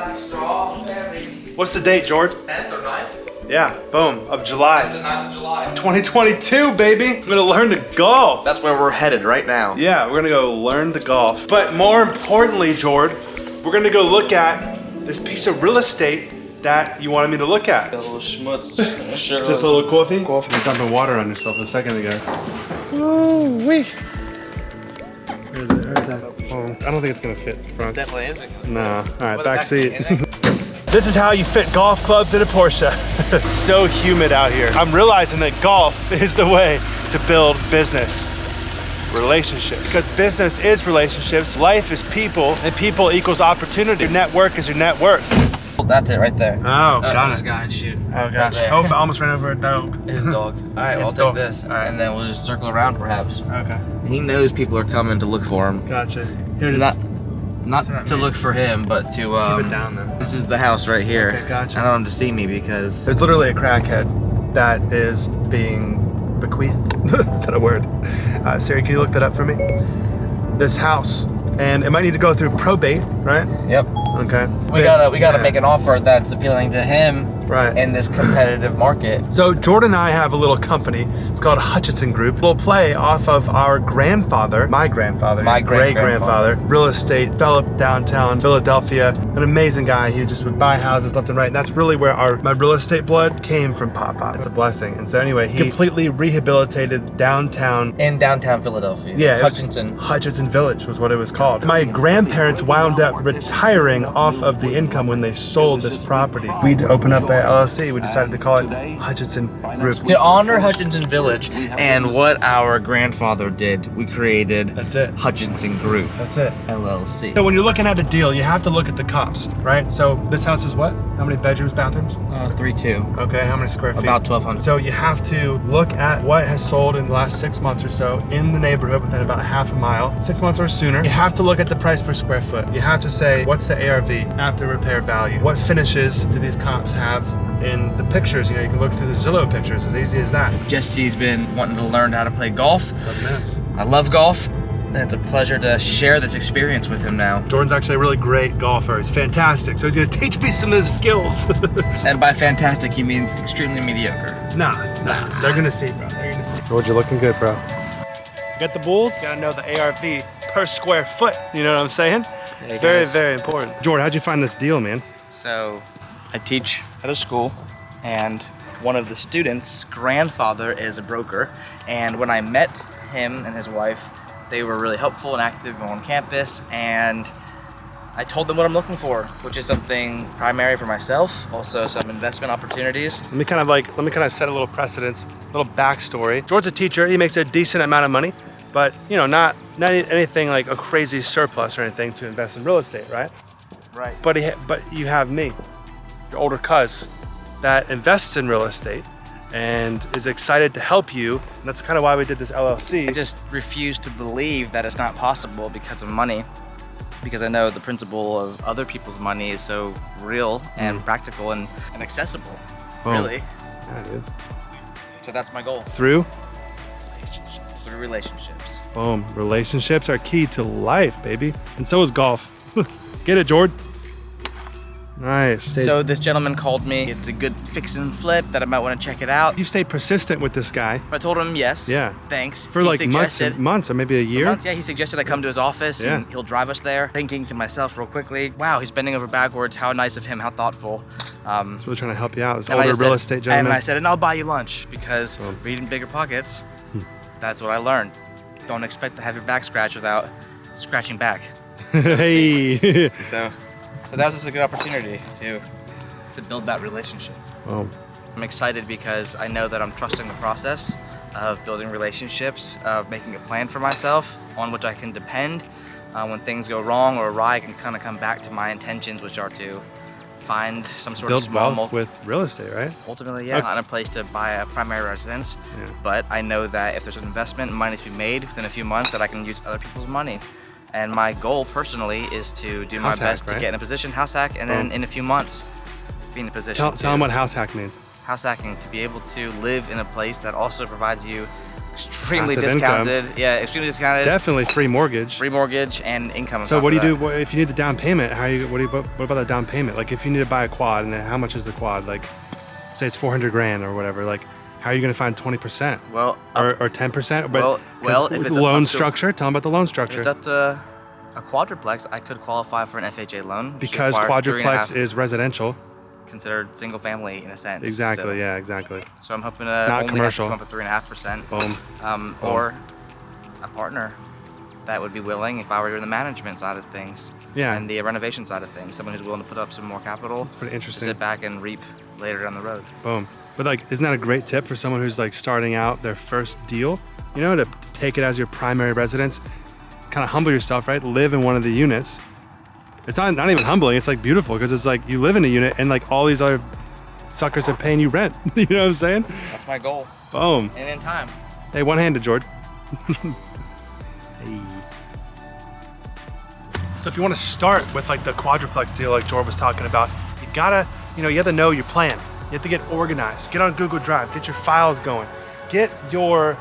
like strawberry. What's the date, George? 10th or 9th? Yeah, boom, of July. The 9th of July. 2022, baby. I'm gonna learn to golf. That's where we're headed right now. Yeah, we're gonna go learn to golf. But more importantly, George, we're gonna go look at this piece of real estate that you wanted me to look at. A little schmutz. Just a little coffee? You're dumping water on yourself a second ago. Ooh, wee. Where's it? Where's that? Oh, I don't think it's gonna fit front. Definitely isn't. Nah, all right, back seat. This is how you fit golf clubs in a Porsche. It's so humid out here. I'm realizing that golf is the way to build business. Relationships. Because business is relationships, life is people, and people equals opportunity. Your network is your net worth. That's it right there. Oh, got it. Guy, shoot. Oh gosh, oh, I almost ran over a dog. His dog. All right, well, I'll take this, and then we'll just circle around perhaps. Okay. He knows people are coming to look for him. Gotcha. Here it is. Not to look for him, but to keep it down though. This is the house right here. Okay, gotcha. I don't want him to see me because there's literally a crackhead that is being bequeathed. Is that a word? Siri, can you look that up for me? This house, and it might need to go through probate, right? Yep. Okay. We gotta make an offer that's appealing to him. Right. In this competitive market. So Jordan and I have a little company. It's called Hutchinson Group. We'll play off of our grandfather, my great-grandfather, real estate, developed downtown Philadelphia. An amazing guy. He just would buy houses left and right. And that's really where my real estate blood came from Papa. It's a blessing. And so anyway, he completely rehabilitated downtown. In downtown Philadelphia. Yeah. Hutchinson Village was what it was called. My grandparents wound up retiring off of the income when they sold this property. We'd open up a LLC. We decided to call it Hutchinson Group. To honor Hutchinson Village and what our grandfather did, we created Hutchinson Group. That's it. LLC. So when you're looking at a deal, you have to look at the comps, right? So this house is what? How many bedrooms, bathrooms? 3-2. Okay, how many square feet? About 1,200. So you have to look at what has sold in the last 6 months or so in the neighborhood within about half a mile, 6 months or sooner. You have to look at the price per square foot. You have to say, what's the ARV, after repair value? What finishes do these comps have in the pictures? You know, you can look through the Zillow pictures, as easy as that. Jesse's been wanting to learn how to play golf. Minutes. I love golf, and it's a pleasure to share this experience with him now. Jordan's actually a really great golfer. He's fantastic, so he's gonna teach me some of his skills. And by fantastic, he means extremely mediocre. Nah. They're gonna see, bro. They're gonna see. George, you're looking good, bro. You got the bulls? You gotta know the ARV per square foot. You know what I'm saying? It's very, very important. George, how'd you find this deal, man? So, I teach at a school, and one of the students' grandfather is a broker, and when I met him and his wife, they were really helpful and active on campus, and I told them what I'm looking for, which is something primary for myself, also some investment opportunities. Let me kind of set a little precedence, a little backstory. George's a teacher. He makes a decent amount of money, but you know, not anything like a crazy surplus or anything to invest in real estate, right? Right. But you have me, your older cuz, that invests in real estate and is excited to help you. And that's kind of why we did this LLC. I just refuse to believe that it's not possible because of money, because I know the principle of other people's money is so real and practical and accessible, really. Yeah, dude. So that's my goal. Through relationships. Boom. Relationships are key to life, baby. And so is golf. Get it, Jord? Nice. So this gentleman called me. It's a good fix and flip that I might want to check it out. You stayed persistent with this guy. I told him yes. Yeah. Thanks. For like months or maybe a year? Months, yeah. He suggested I come to his office and he'll drive us there. Thinking to myself real quickly, wow, he's bending over backwards. How nice of him. How thoughtful. So we're trying to help you out. This older real estate gentleman. And I said, and I'll buy you lunch because reading bigger pockets, that's what I learned. Don't expect to have your back scratched without scratching back. Hey. So that was just a good opportunity to build that relationship. Oh. I'm excited because I know that I'm trusting the process of building relationships, of making a plan for myself on which I can depend. When things go wrong or awry, I can kind of come back to my intentions, which are to find some sort of small build wealth with real estate, right? Ultimately, yeah, not in a place to buy a primary residence, but I know that if there's an investment and money to be made within a few months, that I can use other people's money. And my goal personally is to do my best to get in a position, house hack, and then in a few months, be in a position Tell them what house hack means. House hacking, to be able to live in a place that also provides you extremely Passive discounted. income. Yeah, extremely discounted. Definitely free mortgage. Free mortgage and income. So what do you do if you need the down payment? What about the down payment? Like if you need to buy a quad, and how much is the quad? Like, say it's 400 grand or whatever. Like, how are you going to find 20%? Well, or 10%? Well, if it's loan structure, tell them about the loan structure. If it's up to a quadruplex, I could qualify for an FHA loan. Because quadruplex is residential. Considered single family in a sense. Exactly, still. Yeah, exactly. So I'm hoping to Not only commercial. have to come for 3.5%. Boom. Or a partner that would be willing if I were doing the management side of things. Yeah. And the renovation side of things. Someone who's willing to put up some more capital. That's pretty interesting. To sit back and reap later down the road. Boom. But like, isn't that a great tip for someone who's like starting out their first deal? You know, to take it as your primary residence, kind of humble yourself, right? Live in one of the units. It's not even humbling, it's like beautiful because it's like you live in a unit and like all these other suckers are paying you rent. You know what I'm saying? That's my goal. Boom. And in time. Hey, one-handed, Jord. Hey. So if you want to start with like the quadruplex deal like Jord was talking about, you gotta, you have to know your plan. You have to get organized, get on Google Drive, get your files going, get your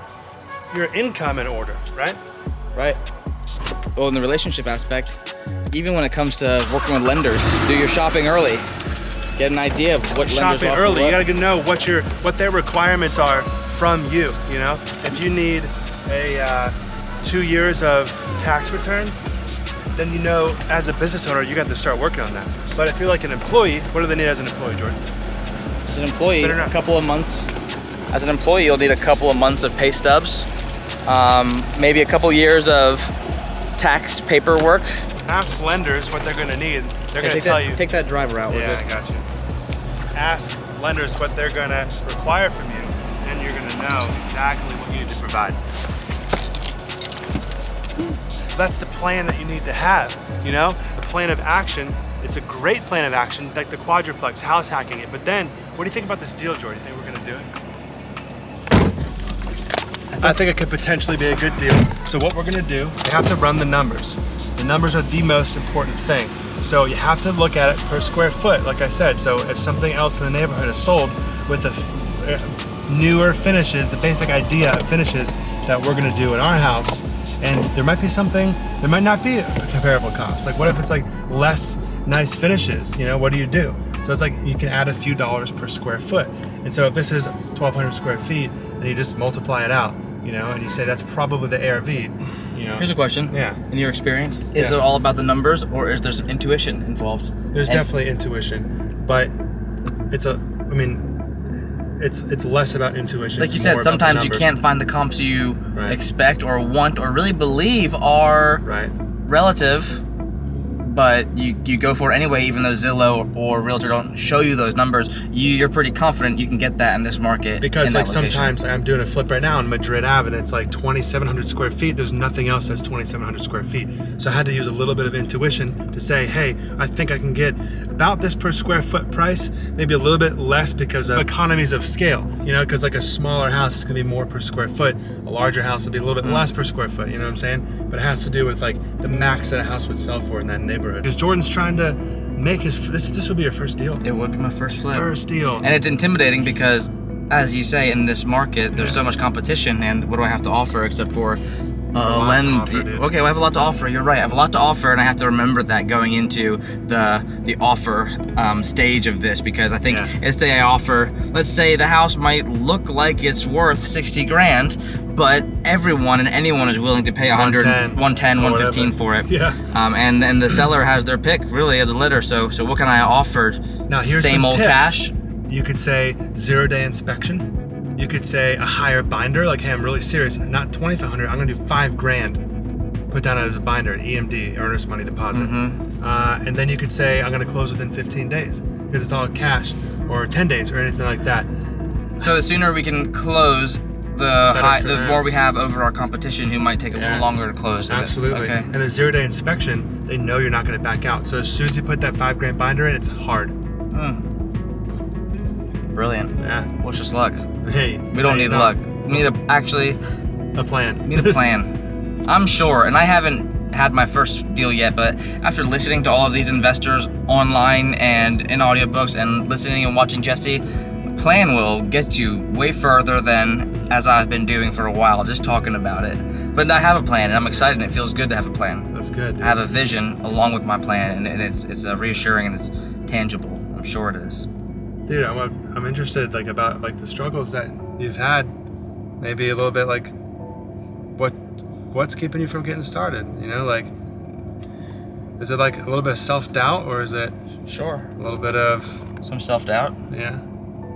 income in order, right? Right. Well, in the relationship aspect, even when it comes to working with lenders, do your shopping early. Get an idea of what lenders offer. Early, you gotta know what their requirements are from you. If you need a 2 years of tax returns, then as a business owner, you got to start working on that. But if you're like an employee, what do they need as an employee, Jordan? As an employee, a couple of months. As an employee, you'll need a couple of months of pay stubs, maybe a couple years of tax paperwork. Ask lenders what they're going to need. They're going to tell you. Take that driver out. Yeah, I got you. Ask lenders what they're going to require from you, and you're going to know exactly what you need to provide. That's the plan that you need to have, a plan of action. It's a great plan of action, like the quadruplex, house hacking it. But then, what do you think about this deal, Jordan? Do you think we're going to do it? I think it could potentially be a good deal. So what we're going to do, we have to run the numbers. The numbers are the most important thing. So you have to look at it per square foot, like I said. So if something else in the neighborhood is sold with the newer finishes, the basic idea of finishes that we're going to do in our house, and there might not be a comparable cost. Like what if it's like less nice finishes, what do you do? So it's like you can add a few dollars per square foot. And so if this is 1,200 square feet, then you just multiply it out, and you say that's probably the ARV, Here's a question. Yeah. In your experience, is it all about the numbers or is there some intuition involved? There's definitely intuition, but it's less about intuition. Like you said, sometimes you can't find the comps you expect or want or really believe are relative, but you go for it anyway, even though Zillow or Realtor don't show you those numbers. You're pretty confident you can get that in this market. Because like sometimes I'm doing a flip right now on Madrid Ave and it's like 2,700 square feet. There's nothing else that's 2,700 square feet. So I had to use a little bit of intuition to say, hey, I think I can get about this per square foot price, maybe a little bit less because of economies of scale, because like a smaller house is gonna be more per square foot. A larger house will be a little bit less per square foot, you know what I'm saying? But it has to do with like the max that a house would sell for in that neighborhood. Because Jordan's trying to make this would be your first deal. It would be my first flip. First deal. And it's intimidating because, as you say, in this market, there's so much competition, and what do I have to offer except for lend? Okay, well, I have a lot to offer. You're right. I have a lot to offer, and I have to remember that going into the offer stage of this, because I think let's say I offer, let's say the house might look like it's worth 60 grand, but everyone and anyone is willing to pay 110, 115 for it. Yeah. And then the seller has their pick, really, of the litter. So what can I offer? Now here's same some old tips. cash. You could say 0-day inspection. You could say a higher binder, like, hey, I'm really serious. Not 2,500. I'm gonna do $5,000. Put down as a binder, EMD, earnest money deposit. And then you could say I'm gonna close within 15 days because it's all cash, or 10 days, or anything like that. So the sooner we can close, the more we have over our competition who might take a little longer to close. Absolutely. Okay. And a 0-day inspection, they know you're not going to back out. So as soon as you put that $5,000 binder in, it's hard. Brilliant. Yeah. Wish us luck. Hey. We don't need luck. We need a plan. We need a plan. I'm sure, and I haven't had my first deal yet, but after listening to all of these investors online and in audiobooks and listening and watching Jesse, a plan will get you way further than as I've been doing for a while, just talking about it. But I have a plan, and I'm excited, and it feels good to have a plan. That's good, dude. I have a vision along with my plan, and it's reassuring and it's tangible. I'm sure it is. Dude, I'm interested like about like the struggles that you've had. Maybe a little bit like what's keeping you from getting started? You know, like is it like a little bit of self-doubt, or is it Sure. a little bit of Some self-doubt. yeah?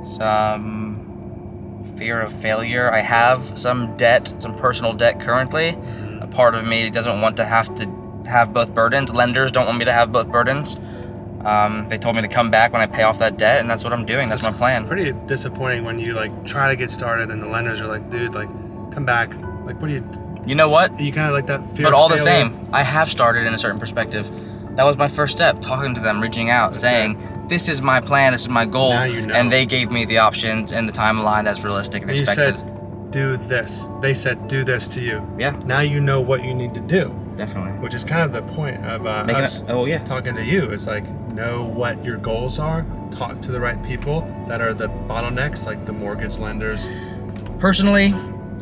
Some fear of failure. I have some debt, some personal debt currently. A part of me doesn't want to have both burdens. Lenders don't want me to have both burdens. They told me to come back when I pay off that debt, and that's what I'm doing. That's my plan. Pretty disappointing when you like try to get started and the lenders are like, dude, like come back. Like what do You know what? you kind of like that fear But of all the failure? same, I have started in a certain perspective. That was my first step, talking to them, reaching out, That's saying, this is my plan, this is my goal. Now you know. And they gave me the options and the timeline that's realistic and And you expected. said, do this. They said, do this to you. Yeah, Now you know what you need to do, definitely. which is kind of the point of Making us oh yeah. talking to you. It's like, know what your goals are, talk to the right people that are the bottlenecks, like the mortgage lenders. Personally,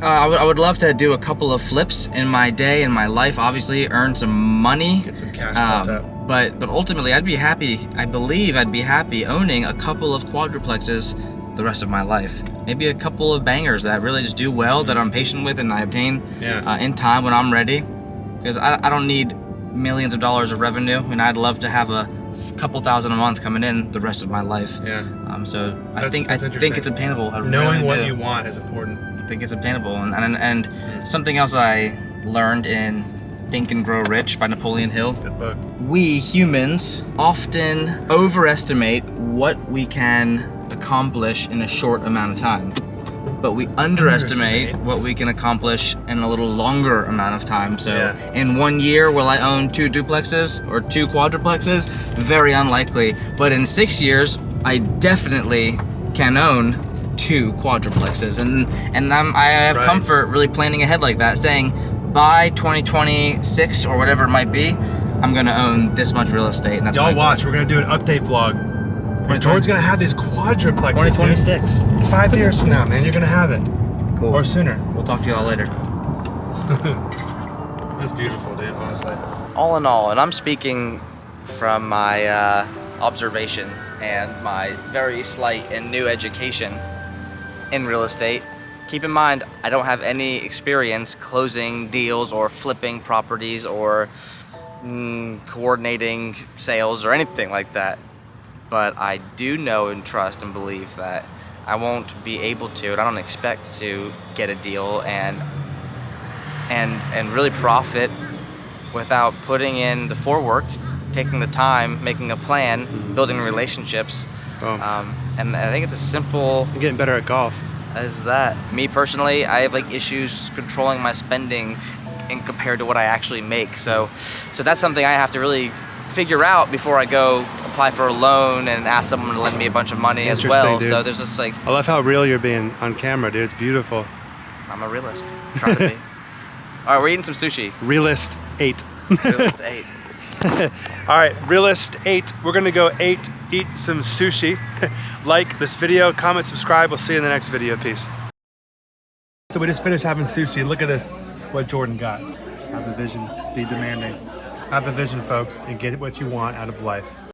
I would love to do a couple of flips in my day, in my life, obviously, earn some money. Get some cash built up. But ultimately, I'd be happy, I believe I'd be happy owning a couple of quadruplexes the rest of my life. Maybe a couple of bangers that really just do well, that I'm patient with and I obtain in time when I'm ready. Because I don't need millions of dollars of revenue, and I'd love to have a couple thousand a month coming in the rest of my life. Yeah. So I That's think interesting. it's obtainable. I Knowing really what do. you want is important. I think it's obtainable. And something else I learned in Think and Grow Rich by Napoleon Hill. Good book. We humans often overestimate what we can accomplish in a short amount of time, but we underestimate what we can accomplish in a little longer amount of time. So in 1 year, will I own 2 duplexes or 2 quadruplexes? Very unlikely. But in 6 years, I definitely can own 2 quadruplexes, and I have comfort really planning ahead like that, saying by 2026 or whatever it might be, I'm gonna own this much real estate. And that's Y'all my goal. watch. We're gonna do an update vlog. And Jordan's gonna have these quadruplexes. 2026. Dude. 5 years from now, man, you're gonna have it. Cool. Or sooner. We'll talk to y'all later. That's beautiful, dude. Honestly. All in all, and I'm speaking from my observation and my very slight and new education in real estate. Keep in mind, I don't have any experience closing deals or flipping properties or coordinating sales or anything like that. But I do know and trust and believe that I won't be able to, and I don't expect to get a deal and really profit without putting in the forework, taking the time, making a plan, building relationships. And I think it's as simple I'm getting better at golf. as that. Me personally, I have like issues controlling my spending in compared to what I actually make. So that's something I have to really figure out before I go apply for a loan and ask someone to lend me a bunch of money as well. Dude. So there's just like, I love how real you're being on camera, dude. It's beautiful. I'm a realist. I'm trying to be. All right, we're eating some sushi. Realist 8. Realist 8. All right, Realist 8. We're gonna go eat some sushi. Like this video, comment, subscribe. We'll see you in the next video. Peace. So we just finished having sushi. Look at this, what Jordan got. Have a vision, be demanding. Have a vision, folks, and get what you want out of life.